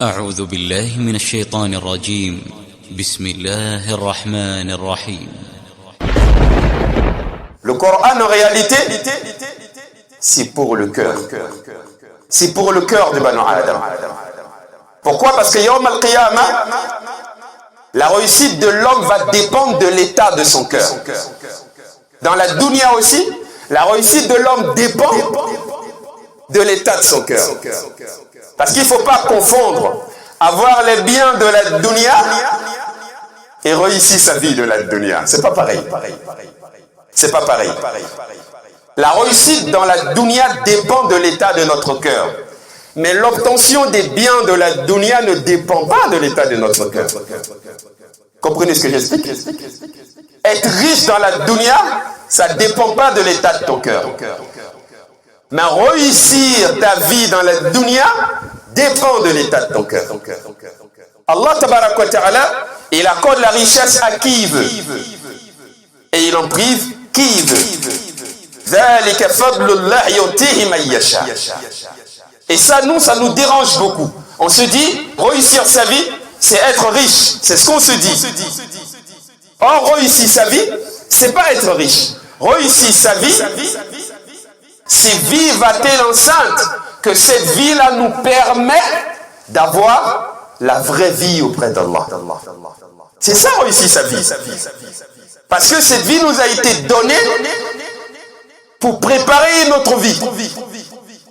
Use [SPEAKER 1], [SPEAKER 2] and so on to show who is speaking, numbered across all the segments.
[SPEAKER 1] أعوذ بالله من الشيطان الرجيم. بسم الله الرحمن الرحيم.
[SPEAKER 2] Le Coran en réalité, c'est pour le cœur. C'est pour le cœur de Banu Adam. Pourquoi? Parce que Yawm al-Qiyamah, la réussite de l'homme va dépendre de l'état de son cœur. Dans la dunya aussi, la réussite de l'homme dépend de l'état de son cœur. Parce qu'il ne faut pas confondre avoir les biens de la dunya et réussir sa vie de la dunya. C'est pas pareil. C'est pas pareil. La réussite dans la dunya dépend de l'état de notre cœur. Mais l'obtention des biens de la dunya ne dépend pas de l'état de notre cœur. Comprenez ce que j'explique? Être riche dans la dunya, ça ne dépend pas de l'état de ton cœur. Mais réussir ta vie dans la dunya dépend de l'état de ton cœur. Allah tabarak wa ta'ala, il accorde la richesse à qui il veut. Et il en prive qui il veut. ذَلِكَ فَضْلُ اللَّهِ يُؤْتِيهِ مَن يَشَاءُ. Et ça nous dérange beaucoup. On se dit, réussir sa vie, c'est être riche. C'est ce qu'on se dit. Or, réussir sa vie, c'est pas être riche. Réussir sa vie, c'est vivre à telle enceinte que cette vie-là nous permet d'avoir la vraie vie auprès d'Allah. C'est ça, réussir sa vie. Parce que cette vie nous a été donnée pour préparer notre vie.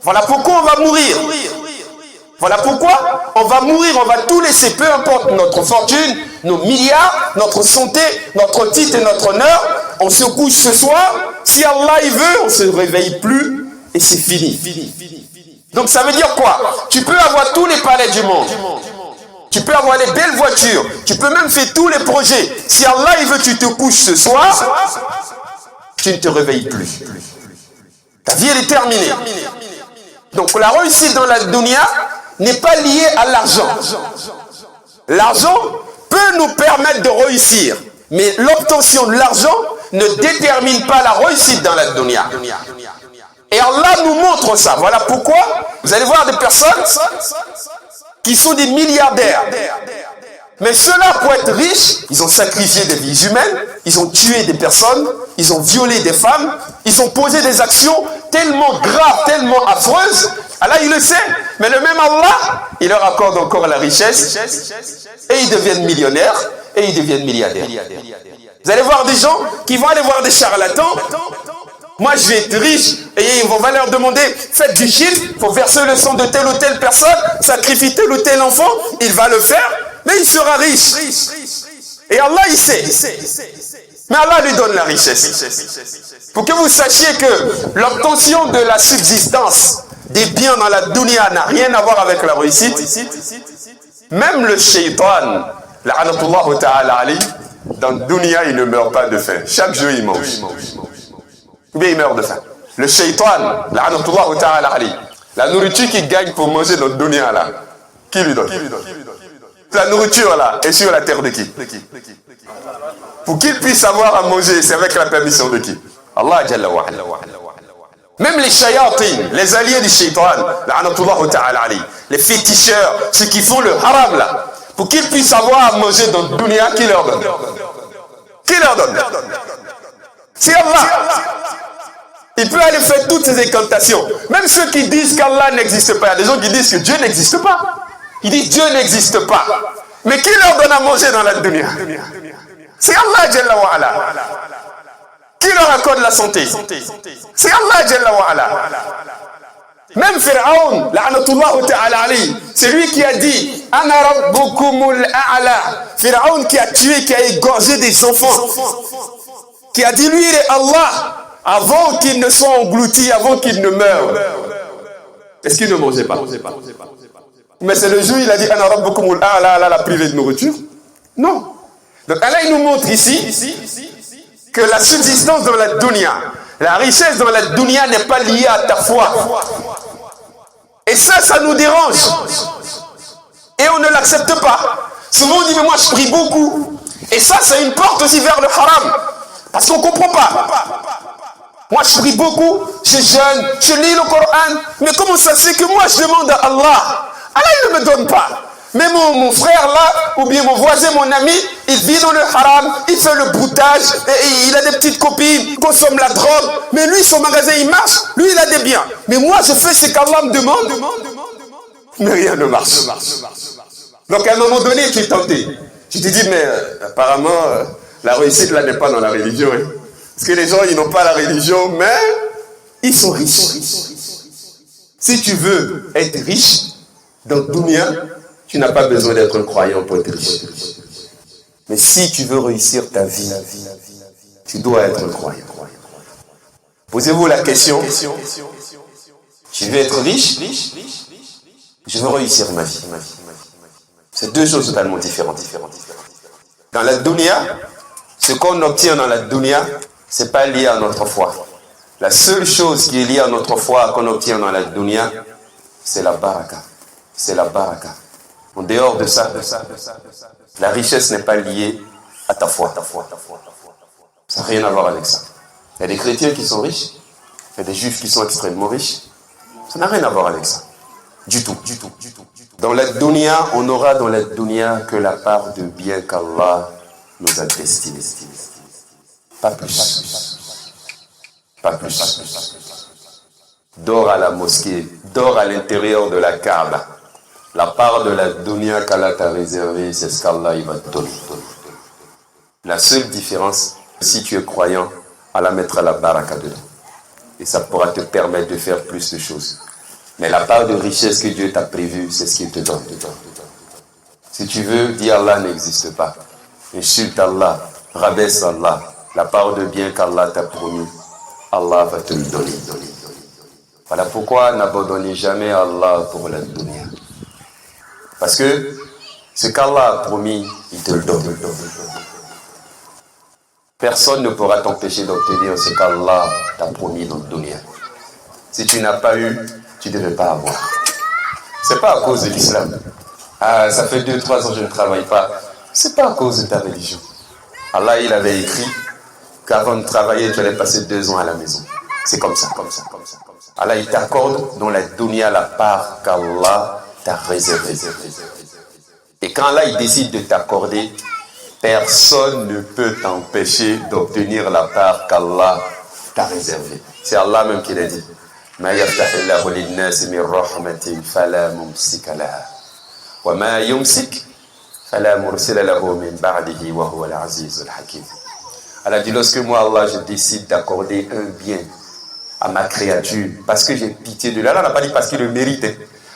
[SPEAKER 2] Voilà pourquoi on va mourir. Voilà pourquoi on va mourir, on va tout laisser, peu importe notre fortune, nos milliards, notre santé, notre titre et notre honneur. On se couche ce soir, si Allah il veut, on ne se réveille plus et c'est fini. Donc ça veut dire quoi? Tu peux avoir tous les palais du monde, tu peux avoir les belles voitures, tu peux même faire tous les projets. Si Allah il veut, tu te couches ce soir, tu ne te réveilles plus. Ta vie elle est terminée. Donc la réussite dans la dunya n'est pas liée à l'argent. L'argent peut nous permettre de réussir, mais l'obtention de l'argent ne détermine pas la réussite dans la dunya. Et Allah nous montre ça. Voilà pourquoi vous allez voir des personnes qui sont des milliardaires. Mais ceux-là, pour être riches, ils ont sacrifié des vies humaines, ils ont tué des personnes, ils ont violé des femmes, ils ont posé des actions tellement graves, tellement affreuses. Allah, il le sait, mais le même Allah, il leur accorde encore la richesse, et ils deviennent millionnaires, et ils deviennent milliardaires. Vous allez voir des gens qui vont aller voir des charlatans. Moi, je vais être riche, et on va leur demander, faites du chiffre, il faut verser le sang de telle ou telle personne, sacrifier tel ou tel enfant, il va le faire, mais il sera riche. Et Allah, il sait. Mais Allah lui donne la richesse. Pour que vous sachiez que l'obtention de la subsistance des biens dans la dunya n'a rien à voir avec la réussite. Même le shaitan, la'anatullahu ta'ala alayhi, dans la dunya, il ne meurt pas de faim. Chaque jour, il mange. Ou bien il meurt de faim. Le shaitan, la'anatullahu ta'ala alayhi, la nourriture qu'il gagne pour manger dans la dunya là, qui lui donne? La nourriture là est sur la terre de qui? Pour qu'il puisse avoir à manger, c'est avec la permission de qui? Allah Jalla wa Ala. Même les shayatin, les alliés du shaitan, la'anatullahu ta'ala alayhi, les féticheurs, ceux qui font le haram là, pour qu'ils puissent avoir à manger dans le dunya, qui leur donne? Qui leur donne? C'est Allah. Il peut aller faire toutes ces incantations. Même ceux qui disent qu'Allah n'existe pas, il y a des gens qui disent que Dieu n'existe pas. Ils disent Dieu n'existe pas. Mais qui leur donne à manger dans la dunya? C'est Allah Jalla wa Ala. Qui leur accorde la santé? C'est Allah Jalla wa Ala. Même Pharaon, la'anatullahu ta'ala alayhi, c'est lui qui a dit Ana rabbukumul a'la. Pharaon qui a tué, qui a égorgé des enfants, qui a dit lui il est Allah avant qu'il ne soit englouti, avant qu'il ne meure. Est-ce qu'il ne mangeait pas? Mais c'est le jour où il a dit Ana rabbukumul a'la, Allah l'a privé de nourriture? Non. Donc Allah il nous montre ici que la subsistance dans la dunya, la richesse dans la dunya n'est pas liée à ta foi. Et ça nous dérange. Et on ne l'accepte pas. Souvent on dit mais moi je prie beaucoup. Et ça c'est une porte aussi vers le haram. Parce qu'on ne comprend pas. Moi je prie beaucoup, je jeûne, je lis le Coran. Mais comment ça se fait que moi je demande à Allah? Allah il ne me donne pas. Mais mon frère là, ou bien mon voisin, mon ami, il vit dans le haram, il fait le broutage, et il a des petites copines, il consomme la drogue, mais lui son magasin il marche, lui il a des biens. Mais moi je fais ce qu'Allah me demande, mais rien ne marche. Donc à un moment donné tu es tenté. Tu te dis mais apparemment la réussite là n'est pas dans la religion. Hein. Parce que les gens ils n'ont pas la religion, mais ils sont riches. Si tu veux être riche dans le dunya, tu n'as pas besoin d'être un croyant pour être riche. Mais si tu veux réussir ta vie, tu dois être un croyant. Posez-vous la question, je veux être riche, je veux réussir ma vie. C'est deux choses totalement différentes. Dans la dunya, ce qu'on obtient dans la dunya, ce n'est pas lié à notre foi. La seule chose qui est liée à notre foi qu'on obtient dans la dunya, c'est la baraka. C'est la baraka. En dehors de ça, la richesse n'est pas liée à ta foi. Ça n'a rien à voir avec ça. Il y a des chrétiens qui sont riches, il y a des juifs qui sont extrêmement riches. Ça n'a rien à voir avec ça. Du tout. Dans la dunya, on n'aura dans la dunya que la part de bien qu'Allah nous a destiné. Pas plus. Dors à la mosquée, dors à l'intérieur de la Kaaba. La part de la dunya qu'Allah t'a réservée, c'est ce qu'Allah va te donner. La seule différence, si tu es croyant, Allah mettra la baraka dedans. Et ça pourra te permettre de faire plus de choses. Mais la part de richesse que Dieu t'a prévue, c'est ce qu'il te donne. Si tu veux, dis Allah n'existe pas. Insulte Allah, rabaisse Allah. La part de bien qu'Allah t'a promis, Allah va te le donner. Voilà pourquoi n'abandonnez jamais Allah pour la dunya. Parce que ce qu'Allah a promis, il te le donne. Personne ne pourra t'empêcher d'obtenir ce qu'Allah t'a promis dans le dunya. Si tu n'as pas eu, tu ne devais pas avoir. C'est pas à cause de l'islam. Ah, ça fait 2-3 ans que je ne travaille pas. C'est pas à cause de ta religion. Allah, il avait écrit qu'avant de travailler, tu allais passer 2 ans à la maison. C'est comme ça. Allah, il t'accorde dans la dunya la part qu'Allah t'a réservée. Et quand Allah, il décide de t'accorder, personne ne peut t'empêcher d'obtenir la part qu'Allah t'a réservée. C'est Allah même qui l'a dit. ما يفتح الله للناس من رحمة فلا ممسك لها وما يمسك فلا مرسل له من بعده وهو العزيز الحكيم. Allah dit, lorsque moi Allah je décide d'accorder un bien à ma créature parce que j'ai pitié de lui. Allah n'a pas dit parce qu'il le mérite.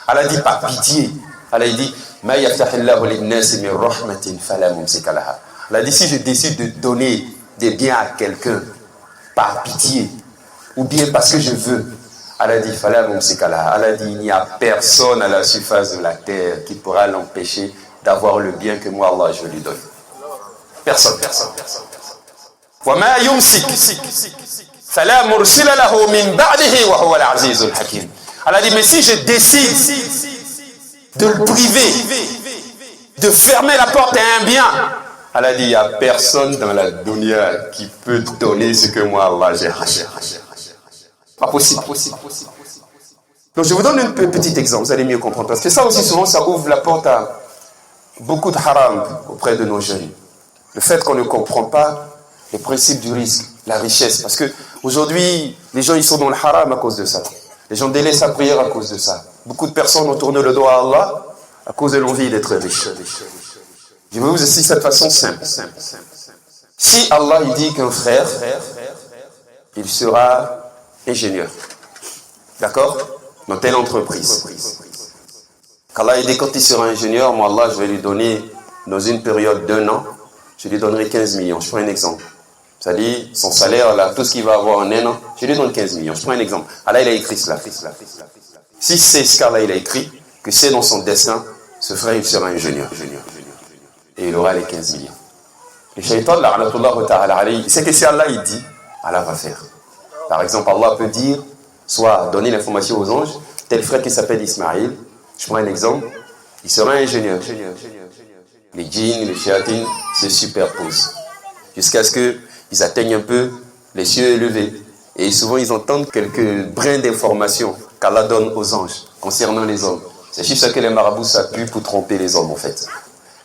[SPEAKER 2] Allah dit par pitié. Allah dit ما يفتح الله للناس من رحمة فلا ممسك لها. Allah dit si je décide de donner des biens à quelqu'un par pitié ou bien parce que je veux, Allah dit, Allah dit, il n'y a personne à la surface de la terre qui pourra l'empêcher d'avoir le bien que moi, Allah, je lui donne. Personne. Allah dit, mais si je décide de le priver, de fermer la porte à un bien, Allah dit, il n'y a personne dans la dunya qui peut donner ce que moi, Allah, j'ai racheté. Pas possible. Donc je vous donne un petit exemple, vous allez mieux comprendre. Parce que ça aussi souvent, ça ouvre la porte à beaucoup de haram auprès de nos jeunes. Le fait qu'on ne comprend pas les principes du risque, la richesse. Parce que aujourd'hui, les gens ils sont dans le haram à cause de ça. Les gens délaissent la prière à cause de ça. Beaucoup de personnes ont tourné le dos à Allah à cause de l'envie d'être riche. Je vais vous expliquer cette façon simple. Si Allah il dit qu'un frère, il sera ingénieur, d'accord, dans telle entreprise. Qu'Allah dit quand il sera ingénieur, moi Allah je vais lui donner dans une période d'1 an, je lui donnerai 15 millions. Je prends un exemple. C'est-à-dire son salaire là, tout ce qu'il va avoir en 1 an, je lui donne 15 millions. Je prends un exemple. Allah il a écrit cela. Si c'est ce qu'Allah il a écrit, que c'est dans son destin, ce frère il sera ingénieur. Et il aura les 15 millions. Le shaitan, il sait que si Allah il dit, Allah va faire. Par exemple, Allah peut dire, soit donner l'information aux anges, tel frère qui s'appelle Ismaïl, je prends un exemple, il sera ingénieur. Les djinns, les chéatines se superposent jusqu'à ce qu'ils atteignent un peu les cieux élevés. Et souvent, ils entendent quelques brins d'informations qu'Allah donne aux anges concernant les hommes. C'est juste ce que les marabouts s'appuient pour tromper les hommes en fait.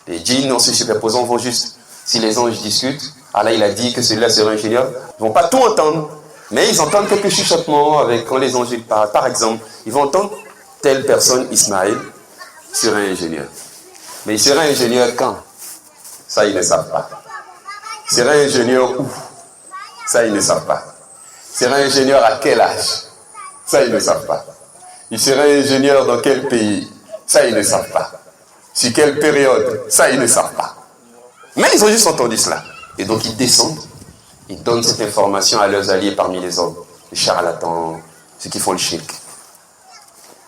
[SPEAKER 2] Les djinns en se superposant vont juste, si les anges discutent, Allah il a dit que celui-là sera ingénieur, ils ne vont pas tout entendre, mais ils entendent quelques chuchotements avec quand les anges parlent. Par exemple, ils vont entendre telle personne, Ismaël, sera ingénieur. Mais il sera ingénieur quand? Ça, ils ne savent pas. Il sera ingénieur où? Ça, ils ne savent pas. Il sera ingénieur à quel âge? Ça, ils ne savent pas. Il sera ingénieur dans quel pays? Ça, ils ne savent pas. Sur quelle période? Ça, ils ne savent pas. Mais ils ont juste entendu cela. Et donc, ils descendent. Ils donnent cette information à leurs alliés parmi les hommes. Les charlatans, ceux qui font le shirk.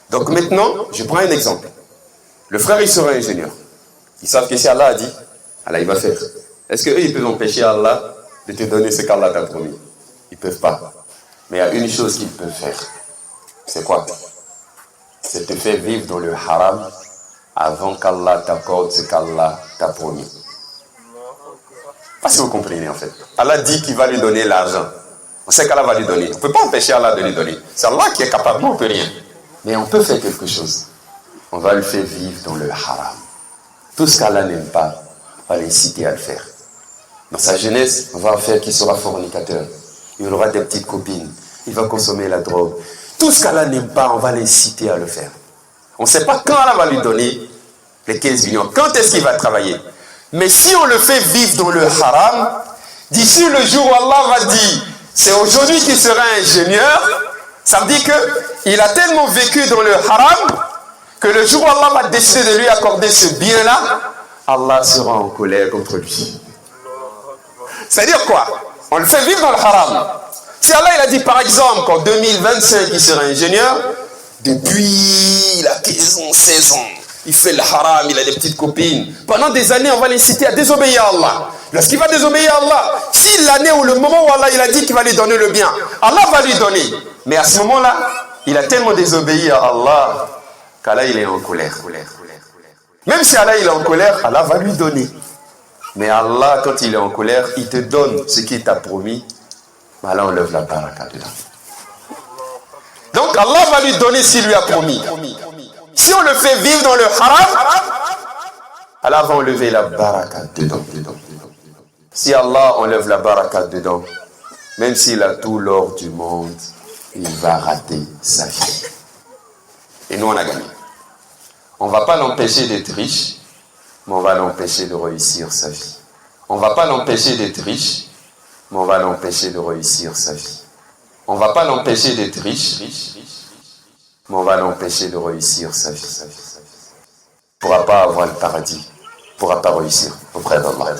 [SPEAKER 2] Donc maintenant, je prends un exemple. Le frère, il sera ingénieur. Ils savent que si Allah a dit, Allah, il va faire. Est-ce qu'eux, ils peuvent empêcher Allah de te donner ce qu'Allah t'a promis? Ils ne peuvent pas. Mais il y a une chose qu'ils peuvent faire. C'est quoi? C'est te faire vivre dans le haram avant qu'Allah t'accorde ce qu'Allah t'a promis. Pas si vous comprenez en fait. Allah dit qu'il va lui donner l'argent. On sait qu'Allah va lui donner. On ne peut pas empêcher Allah de lui donner. C'est Allah qui est capable, nous on ne peut rien. Mais on peut faire quelque chose. On va le faire vivre dans le haram. Tout ce qu'Allah n'aime pas, on va l'inciter à le faire. Dans sa jeunesse, on va faire qu'il sera fornicateur. Il aura des petites copines. Il va consommer la drogue. Tout ce qu'Allah n'aime pas, on va l'inciter à le faire. On ne sait pas quand Allah va lui donner les 15 millions. Quand est-ce qu'il va travailler? Mais si on le fait vivre dans le haram, d'ici le jour où Allah va dire, c'est aujourd'hui qu'il sera ingénieur, ça veut dire qu'il a tellement vécu dans le haram, que le jour où Allah va décider de lui accorder ce bien-là, Allah sera en colère contre lui. C'est-à-dire quoi? On le fait vivre dans le haram. Si Allah il a dit par exemple qu'en 2025 il sera ingénieur, depuis il a 15 ans, 16 ans, il fait le haram, il a des petites copines. Pendant des années, on va l'inciter à désobéir à Allah. Lorsqu'il va désobéir à Allah, si l'année ou le moment où Allah il a dit qu'il va lui donner le bien, Allah va lui donner. Mais à ce moment-là, il a tellement désobéi à Allah qu'Allah il est en colère. Même si Allah il est en colère, Allah va lui donner. Mais Allah, quand il est en colère, il te donne ce qu'il t'a promis. Allah enlève la baraka dedans. Donc Allah va lui donner ce qu'il lui a promis. Si on le fait vivre dans le haram, Allah va enlever la baraka dedans. Si Allah enlève la baraka dedans, même s'il a tout l'or du monde, il va rater sa vie. Et nous, on a gagné. On ne va pas l'empêcher d'être riche, mais on va l'empêcher de réussir sa vie. On ne va pas l'empêcher d'être riche, mais on va l'empêcher de réussir sa vie. On ne va pas l'empêcher d'être riche, mais on va l'empêcher de réussir sa vie. Il ne pourra pas avoir le paradis, il ne pourra pas réussir auprès d'Allah.